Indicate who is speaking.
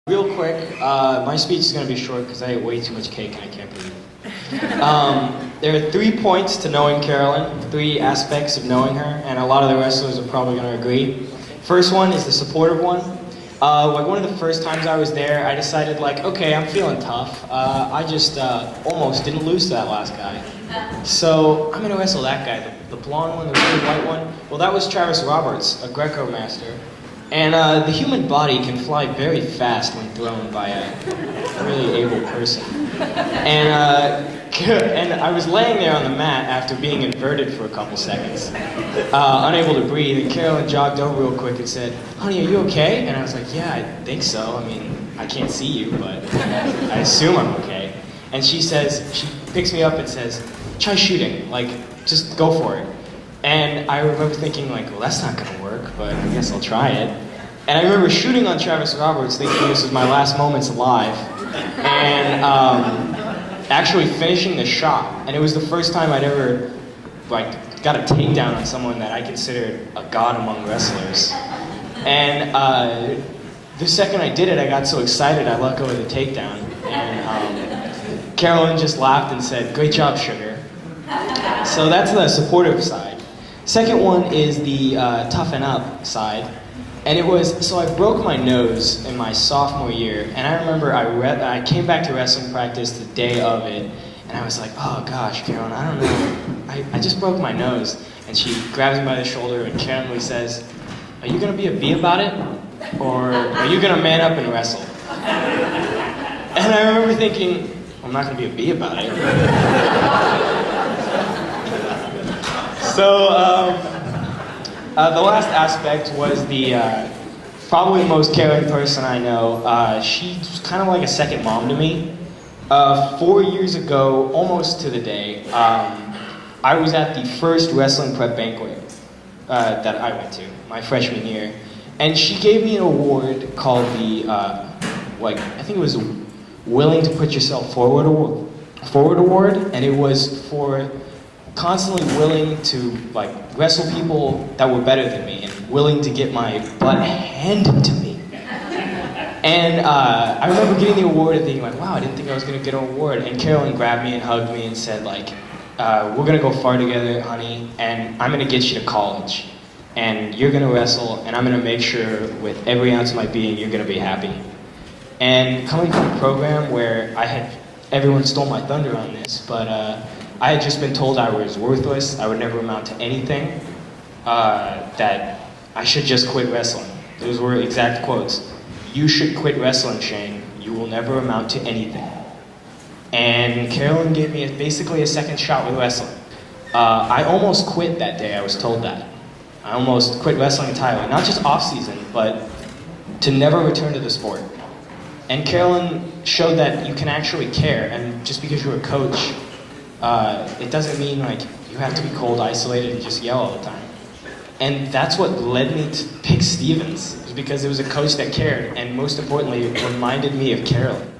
Speaker 1: Real quick, my speech is going to be short because I ate way too much cake and I can't breathe. There are 3 points to knowing Carolyn, 3 aspects of knowing her, and a lot of the wrestlers are probably going to agree. First one is the supportive one. One of the first times I was there, I decided okay, I'm feeling tough. I just almost didn't lose to that last guy. So I'm going to wrestle that guy, the blonde one, the really white one. Well, that was Travis Roberts, a Greco master. And the human body can fly very fast when thrown by a really able person. And I was laying there on the mat after being inverted for a couple seconds, unable to breathe, and Carolyn jogged over real quick and said, "Honey, are you okay?" And I was like, "Yeah, I think so. I mean, I can't see you, but I assume I'm okay." And she picks me up and says, "Try shooting, just go for it." And I remember thinking well, that's not gonna work, but I guess I'll try it. And I remember shooting on Travis Roberts thinking this was my last moments alive, and actually finishing the shot. And it was the first time I'd ever got a takedown on someone that I considered a god among wrestlers. And the second I did it, I got so excited I let go of the takedown. And Carolyn just laughed and said, "Great job, sugar." So that's the supportive side. Second one is the toughen up side. And so I broke my nose in my sophomore year, and I remember I came back to wrestling practice the day of it, and I was like, "Oh gosh, Carolyn, I don't know, I just broke my nose." And she grabs me by the shoulder and candidly says, "Are you gonna be a bee about it? Or are you gonna man up and wrestle?" And I remember thinking, I'm not gonna be a bee about it. So, the last aspect was probably the most caring person I know. She's kind of like a second mom to me. 4 years ago, almost to the day, I was at the first wrestling prep banquet that I went to, my freshman year. And she gave me an award called I think it was Willing to Put Yourself Forward Award, and it was for constantly willing to wrestle people that were better than me and willing to get my butt handed to me. And I remember getting the award and thinking wow, I didn't think I was gonna get an award. And Carolyn grabbed me and hugged me and said we're gonna go far together, honey, and I'm gonna get you to college. And you're gonna wrestle, and I'm gonna make sure with every ounce of my being you're gonna be happy. And coming from a program where everyone stole my thunder on this, but I had just been told I was worthless, I would never amount to anything, that I should just quit wrestling. Those were exact quotes. "You should quit wrestling, Shane. You will never amount to anything." And Carolyn gave me basically a second shot with wrestling. I almost quit that day I was told that. I almost quit wrestling entirely, not just off-season, but to never return to the sport. And Carolyn showed that you can actually care, and just because you're a coach, it doesn't mean you have to be cold, isolated, and just yell all the time. And that's what led me to pick Stevens, was because it was a coach that cared, and most importantly, it reminded me of Carolyn.